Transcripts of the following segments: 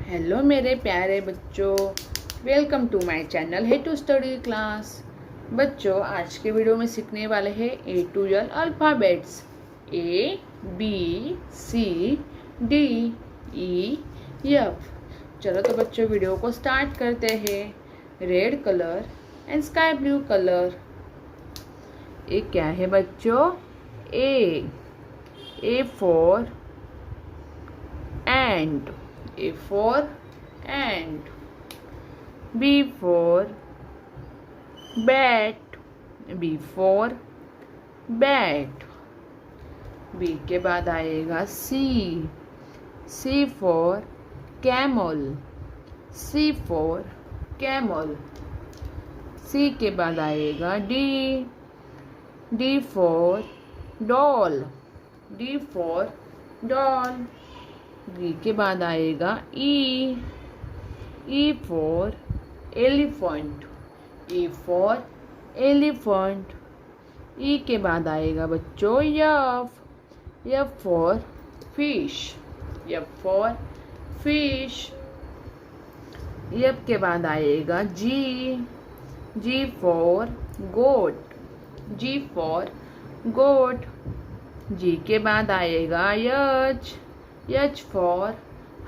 Hello मेरे प्यारे बच्चों, वेलकम टू माय चैनल है टू स्टडी क्लास। बच्चों, आज के वीडियो में सीखने वाले हैं A to Z alphabets A B C D E F. चलो तो बच्चों, वीडियो को स्टार्ट करते हैं। Red colour and sky blue colour. ये क्या है बच्चों? A for ant, A for ant. B for bat, B for bat. B के बाद आएगा C for camel, C for camel. C के बाद आएगा D for doll, D for doll. D के बाद आएगा E for elephant, E for elephant. E के बाद आएगा बच्चों F for fish, F for fish. F के बाद आएगा G for goat, G for goat. G के बाद आएगा H for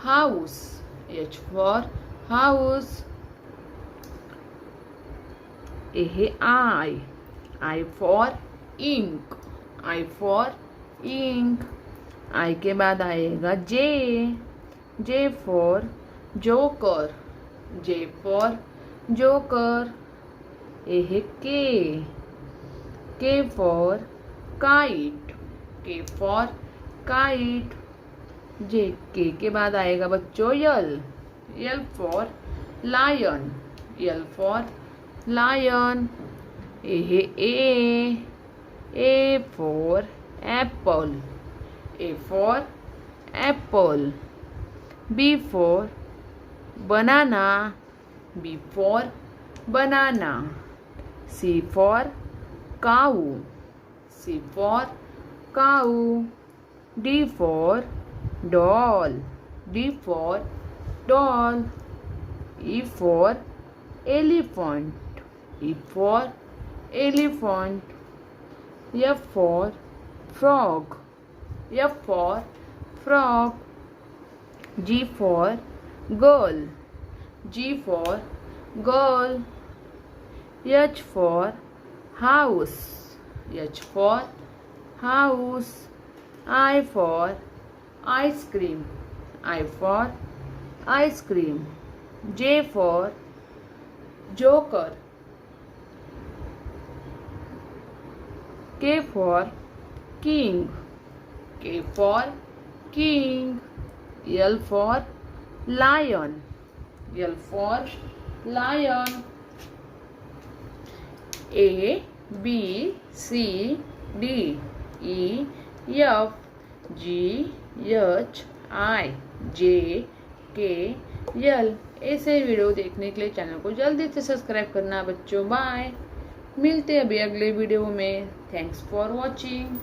house, H for house. I for ink, I for ink. I के बाद आएगा J for joker, J for joker. K for kite, K for kite. K के बाद आएगा बच्चों L for lion, L for lion. A for apple, A for apple. B for banana, B for banana. C for cow, C for cow. D for doll, D for doll. E for elephant, E for elephant. F for frog, F for frog. G for girl, G for girl. H for house, H for house. I for ice cream, I for ice cream. J for joker. K for king, K for king. L for lion, L for lion. A B C D E F G H I J K L। ऐसे video देखने के लिए channel को जल्दी से subscribe करना बच्चों। Bye, मिलते हैं अभी अगले वीडियो में। Thanks for watching.